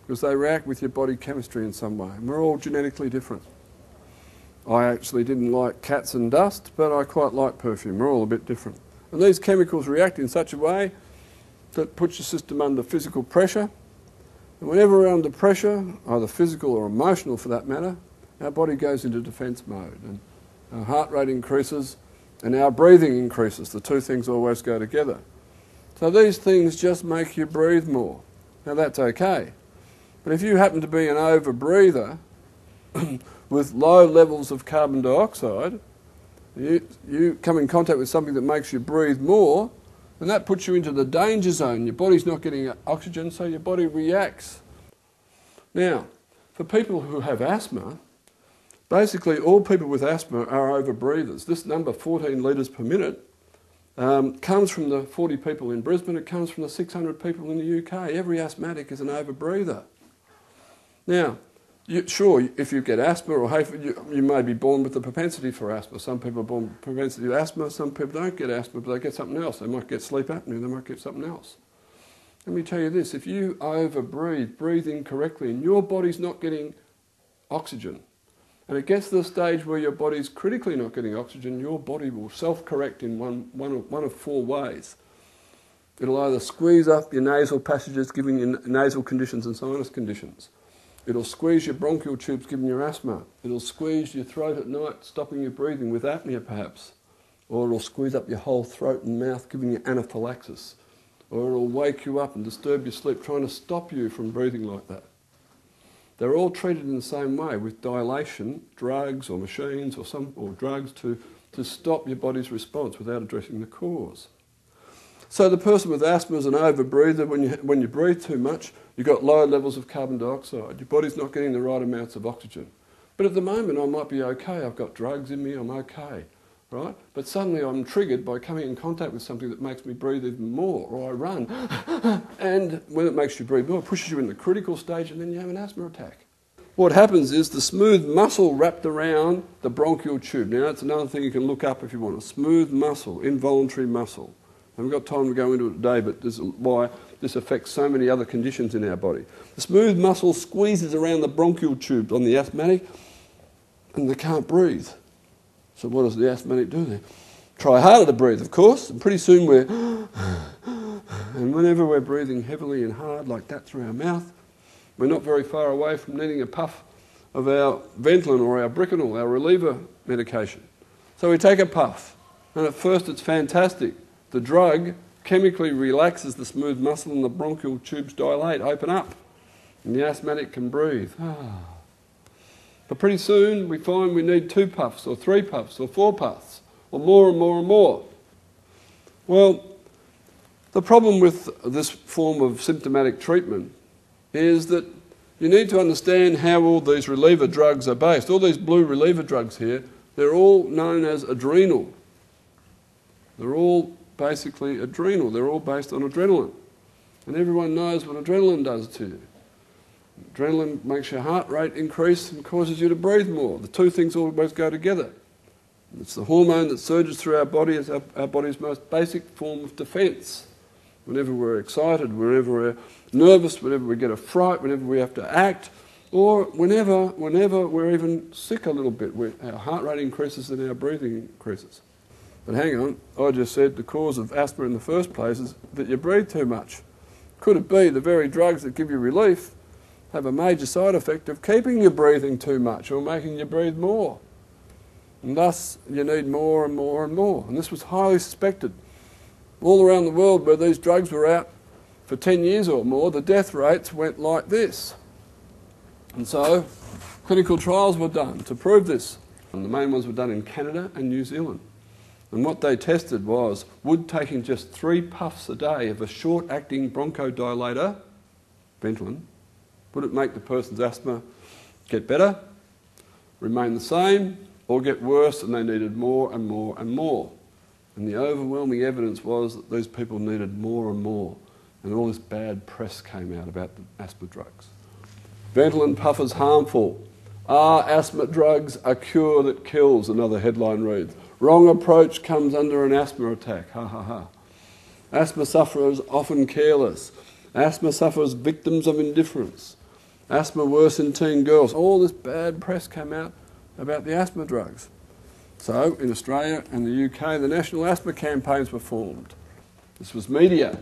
because they react with your body chemistry in some way. And we're all genetically different. I actually didn't like cats and dust, but I quite like perfume. We're all a bit different. And these chemicals react in such a way that puts your system under physical pressure. And whenever we're under pressure, either physical or emotional for that matter, our body goes into defence mode. And our heart rate increases and our breathing increases. The two things always go together. So these things just make you breathe more. Now that's okay. But if you happen to be an over-breather with low levels of carbon dioxide, you come in contact with something that makes you breathe more, and that puts you into the danger zone. Your body's not getting oxygen, so your body reacts. Now, for people who have asthma, basically all people with asthma are over-breathers. This number, 14 litres per minute, comes from the 40 people in Brisbane, it comes from the 600 people in the UK. Every asthmatic is an over-breather. Now, sure, if you get asthma or hay fever, you may be born with the propensity for asthma. Some people are born with the propensity to asthma, some people don't get asthma, but they get something else. They might get sleep apnea, they might get something else. Let me tell you this, if you over-breathe, breathe incorrectly, and your body's not getting oxygen, and it gets to the stage where your body's critically not getting oxygen, your body will self-correct in one of four ways. It'll either squeeze up your nasal passages, giving you nasal conditions and sinus conditions. It'll squeeze your bronchial tubes, giving you asthma. It'll squeeze your throat at night, stopping your breathing with apnea perhaps. Or it'll squeeze up your whole throat and mouth, giving you anaphylaxis. Or it'll wake you up and disturb your sleep, trying to stop you from breathing like that. They're all treated in the same way, with dilation, drugs or machines or drugs to stop your body's response without addressing the cause. So the person with asthma is an over-breather. When you breathe too much, you've got low levels of carbon dioxide. Your body's not getting the right amounts of oxygen. But at the moment, I might be okay. I've got drugs in me, I'm okay, right? But suddenly I'm triggered by coming in contact with something that makes me breathe even more, or I run. And when it makes you breathe more, it pushes you in the critical stage, and then you have an asthma attack. What happens is the smooth muscle wrapped around the bronchial tube. Now, that's another thing you can look up if you want. A smooth muscle, involuntary muscle. I haven't got time to go into it today, but this is why this affects so many other conditions in our body. The smooth muscle squeezes around the bronchial tube on the asthmatic, and they can't breathe. So what does the asthmatic do then? Try harder to breathe, of course, and pretty soon we're... And whenever we're breathing heavily and hard like that through our mouth, we're not very far away from needing a puff of our Ventolin or our Bricanol, our reliever medication. So we take a puff, and at first it's fantastic. The drug chemically relaxes the smooth muscle and the bronchial tubes dilate, open up, and the asthmatic can breathe. But pretty soon we find we need 2 puffs or 3 puffs or 4 puffs or more and more and more. Well, the problem with this form of symptomatic treatment is that you need to understand how all these reliever drugs are based. All these blue reliever drugs here, they're all known as adrenal. They're all basically adrenal. They're all based on adrenaline. And everyone knows what adrenaline does to you. Adrenaline makes your heart rate increase and causes you to breathe more. The two things always go together. It's the hormone that surges through our body as our body's most basic form of defence. Whenever we're excited, whenever we're nervous, whenever we get a fright, whenever we have to act, or whenever we're even sick a little bit, our heart rate increases and our breathing increases. But hang on, I just said the cause of asthma in the first place is that you breathe too much. Could it be the very drugs that give you relief have a major side effect of keeping you breathing too much or making you breathe more? And thus you need more and more and more. And this was highly suspected. All around the world where these drugs were out for 10 years or more, the death rates went like this. And so clinical trials were done to prove this. And the main ones were done in Canada and New Zealand. And what they tested was, would taking just 3 puffs a day of a short-acting bronchodilator, Ventolin, would it make the person's asthma get better, remain the same, or get worse and they needed more and more and more? And the overwhelming evidence was that these people needed more and more. And all this bad press came out about the asthma drugs. Ventolin puffers harmful. Are asthma drugs a cure that kills? Another headline reads. Wrong approach comes under an asthma attack. Ha ha ha. Asthma sufferers often careless. Asthma sufferers victims of indifference. Asthma worse in teen girls. All this bad press came out about the asthma drugs. So in Australia and the UK, the national asthma campaigns were formed. This was media.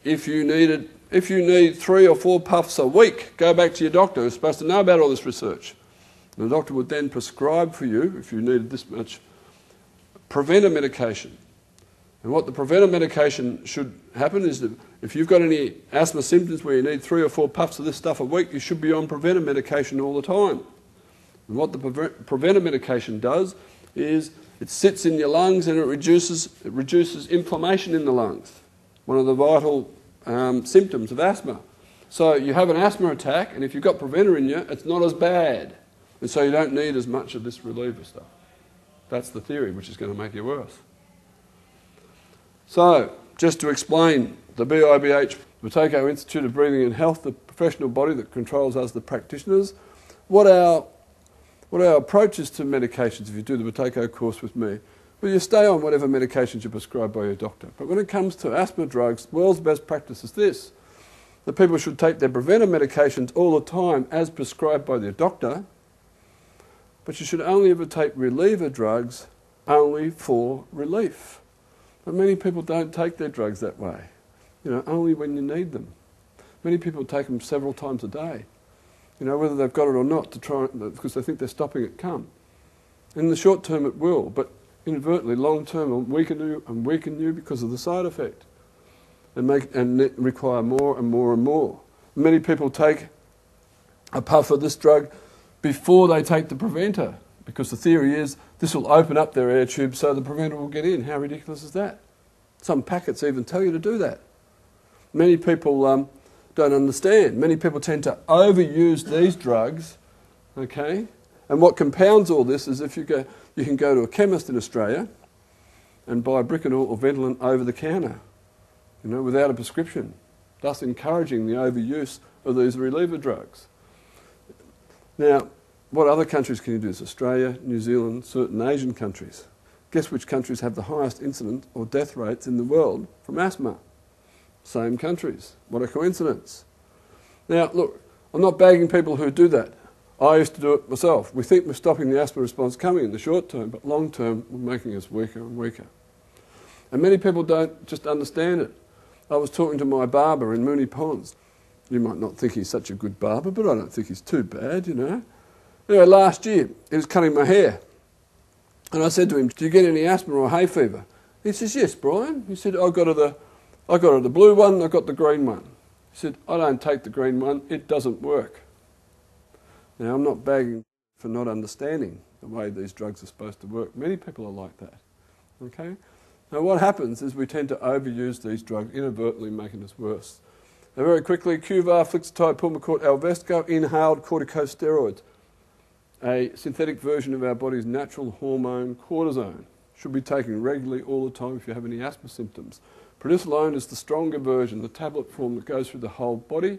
If you need 3 or 4 puffs a week, go back to your doctor who's supposed to know about all this research. And the doctor would then prescribe for you, if you needed this much, preventer medication. And what the preventer medication should happen is that if you've got any asthma symptoms where you need 3 or 4 puffs of this stuff a week, you should be on preventer medication all the time. And what the preventer medication does is it sits in your lungs and it reduces inflammation in the lungs, one of the vital symptoms of asthma. So you have an asthma attack, and if you've got preventer in you, it's not as bad. And so you don't need as much of this reliever stuff. That's the theory, which is going to make you worse. So, just to explain, the BIBH, Buteyko Institute of Breathing and Health, the professional body that controls us, the practitioners, what our approach is to medications if you do the Buteyko course with me. Well, you stay on whatever medications you're prescribed by your doctor. But when it comes to asthma drugs, the world's best practice is this. The people should take their preventer medications all the time as prescribed by their doctor, but you should only ever take reliever drugs only for relief. But many people don't take their drugs that way, only when you need them. Many people take them several times a day, whether they've got it or not, because they think they're stopping it come. In the short term it will, but inadvertently, long term, it'll weaken you because of the side effect, and require more and more and more. Many people take a puff of this drug before they take the preventer, because the theory is this will open up their air tube so the preventer will get in. How ridiculous is that? Some packets even tell you to do that. Many people don't understand. Many people tend to overuse these drugs, okay? And what compounds all this is if you can go to a chemist in Australia and buy Buteyko or Ventolin over the counter, without a prescription, thus encouraging the overuse of these reliever drugs. Now, what other countries can you do? It's Australia, New Zealand, certain Asian countries. Guess which countries have the highest incident or death rates in the world from asthma? Same countries. What a coincidence. Now, look, I'm not bagging people who do that. I used to do it myself. We think we're stopping the asthma response coming in the short term, but long term, we're making us weaker and weaker. And many people don't just understand it. I was talking to my barber in Moonee Ponds. You might not think he's such a good barber, but I don't think he's too bad, Anyway, last year, he was cutting my hair. And I said to him, do you get any asthma or hay fever? He says, yes, Brian. He said, I got her the blue one, I got the green one. He said, I don't take the green one, it doesn't work. Now, I'm not bagging for not understanding the way these drugs are supposed to work. Many people are like that, okay? Now, what happens is we tend to overuse these drugs, inadvertently making us worse. Now, very quickly, Qvar, Flixotide, Pulmicort, Alvesco, inhaled corticosteroids, a synthetic version of our body's natural hormone cortisone. Should be taken regularly all the time if you have any asthma symptoms. Prednisolone is the stronger version, the tablet form that goes through the whole body,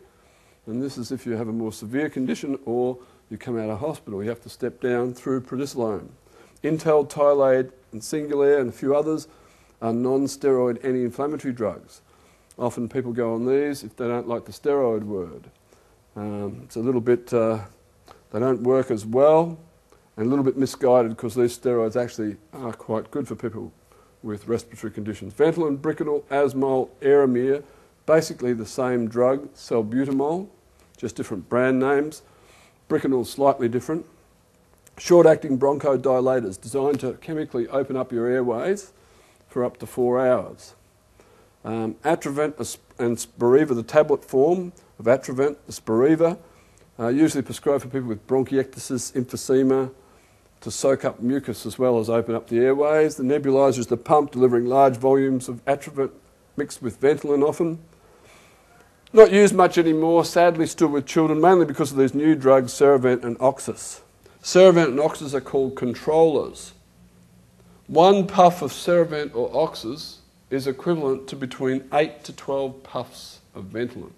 and this is if you have a more severe condition or you come out of hospital. You have to step down through prednisolone. Intel, Tylaid, and Singulair, and a few others are non-steroid anti-inflammatory drugs. Often people go on these if they don't like the steroid word. It's a little bit, they don't work as well, and a little bit misguided because these steroids actually are quite good for people with respiratory conditions. Ventolin, Buteyko, Asmol, Aramir, basically the same drug, salbutamol, just different brand names. Buteyko slightly different. Short-acting bronchodilators designed to chemically open up your airways for up to 4 hours. Atrovent and Spiriva, the tablet form of Atrovent, the Spiriva, usually prescribed for people with bronchiectasis, emphysema, to soak up mucus as well as open up the airways. The nebulizer is the pump delivering large volumes of Atrovent mixed with Ventolin often. Not used much anymore, sadly still with children, mainly because of these new drugs, Ceravent and Oxys. Ceravent and Oxys are called controllers. 1 puff of Ceravent or Oxys is equivalent to between 8 to 12 puffs of Ventolin.